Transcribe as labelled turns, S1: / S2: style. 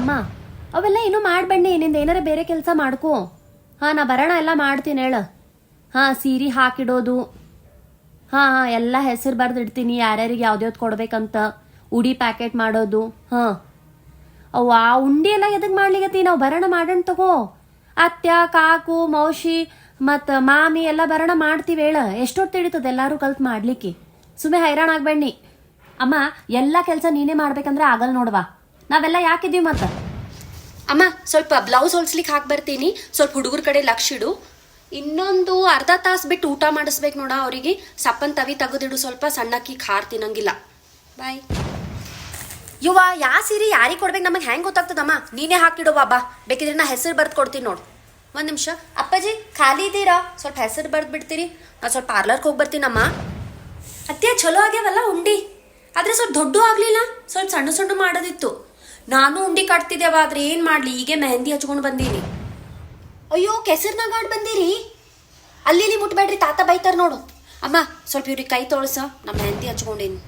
S1: ಅಮ್ಮ ಅವೆಲ್ಲ ಇನ್ನೂ ಮಾಡ್ಬಣ್ಣಿ ನಿಂದ ಏನಾರ ಬೇರೆ ಕೆಲಸ ಮಾಡ್ಕೋ. ಹಾಂ ನಾ ಬರೋಣ ಎಲ್ಲ ಮಾಡ್ತೀನಿ ಹೇಳು. ಹಾಂ ಸೀರೆ ಹಾಕಿಡೋದು, ಹಾಂ ಹಾಂ ಎಲ್ಲ ಹೆಸರು ಬರ್ದಿಡ್ತೀನಿ ಯಾರ್ಯಾರಿಗೆ ಯಾವ್ದ್ಯಾವ್ದು ಕೊಡ್ಬೇಕಂತ, ಉಡಿ ಪ್ಯಾಕೆಟ್ ಮಾಡೋದು. ಹಾಂ ಅವ್ವ ಉಂಡಿ ಎಲ್ಲ ಎದಕ್ಕೆ ಮಾಡ್ಲಿಗತ್ತಿ, ನಾವು ಬರೋಣ ಮಾಡೋಣ ತಗೋ. ಅತ್ಯ ಕಾಕು ಮೌಶಿ ಮತ್ತು ಮಾಮಿ ಎಲ್ಲ ಬರೋಣ ಮಾಡ್ತೀವಿ ಹೇಳ. ಎಷ್ಟೊತ್ತು ತಿಳಿತದೆ ಎಲ್ಲರೂ ಕಲ್ತು ಮಾಡ್ಲಿಕ್ಕೆ, ಸುಮ್ಮನೆ ಹೈರಾಣ ಆಗ್ಬೇಡಿ. ಅಮ್ಮ ಎಲ್ಲ ಕೆಲಸ ನೀನೇ ಮಾಡ್ಬೇಕಂದ್ರೆ ಆಗಲ್ಲ ನೋಡ್ವಾ, ನಾವೆಲ್ಲ ಯಾಕಿದ್ದೀವಿ ಮತ್ತೆ. ಅಮ್ಮ ಸ್ವಲ್ಪ ಬ್ಲೌಸ್ ಹೊಲ್ಸ್ಲಿಕ್ಕೆ ಹಾಕಿ ಬರ್ತೀನಿ, ಸ್ವಲ್ಪ ಹುಡುಗರ ಕಡೆ ಲಕ್ಷ ಇಡು. ಇನ್ನೊಂದು ಅರ್ಧ ತಾಸು ಬಿಟ್ಟು ಊಟ ಮಾಡಿಸ್ಬೇಕು ನೋಡ ಅವರಿಗೆ. ಸಪ್ಪನ್ ತವಿ ತೆಗೆದಿಡು, ಸ್ವಲ್ಪ ಸಣ್ಣಕ್ಕಿ ಖಾರ ತಿನ್ನಂಗಿಲ್ಲ. ಬಾಯ್. ಯುವ ಯಾ ಸೀರೆ ಯಾರಿಗೆ ಕೊಡ್ಬೇಕು ನಮಗೆ ಹೆಂಗೆ ಗೊತ್ತಾಗ್ತದಮ್ಮ, ನೀನೇ ಹಾಕಿಡುವ ಬಾ. ಬೇಕಿದ್ರೆ ನಾ ಹೆಸರು ಬರ್ದು ಕೊಡ್ತೀನಿ ನೋಡು. ಒಂದು ನಿಮಿಷ ಅಪ್ಪಾಜಿ ಖಾಲಿ ಇದ್ದೀರಾ, ಸ್ವಲ್ಪ ಹೆಸರು ಬರ್ದು ಬಿಡ್ತೀರಿ, ನಾ ಸ್ವಲ್ಪ ಪಾರ್ಲರ್ಗೆ ಹೋಗಿ ಬರ್ತೀನಮ್ಮ. ಅತ್ಯ ಚಲೋ ಆಗ್ಯಾವಲ್ಲ ಉಂಡಿ, ಆದರೆ ಸ್ವಲ್ಪ ದೊಡ್ಡ ಆಗಲಿಲ್ಲ, ಸ್ವಲ್ಪ ಸಣ್ಣ ಸಣ್ಣ ಮಾಡೋದಿತ್ತು. ನಾನು ಉಂಡಿ ಕಟ್ತಿದ್ದೇವ, ಆದ್ರೆ ಏನು ಮಾಡಲಿ, ಈಗ ಮೆಹಂದಿ ಹಚ್ಕೊಂಡು ಬಂದೀನಿ. ಅಯ್ಯೋ ಕೆಸರ್ನಾಗ ಆಡ್ ಬಂದಿರಿ, ಅಲ್ಲಿ ಇಲ್ಲಿ ಮುಟ್ಬೇಡ್ರಿ, ತಾತ ಬೈತಾರ ನೋಡು. ಅಮ್ಮ ಸ್ವಲ್ಪ ಇವ್ರಿಗೆ ಕೈ ತೊಳಸ, ನಾ ಮೆಹಂದಿ ಹಚ್ಕೊಂಡೇನಿ.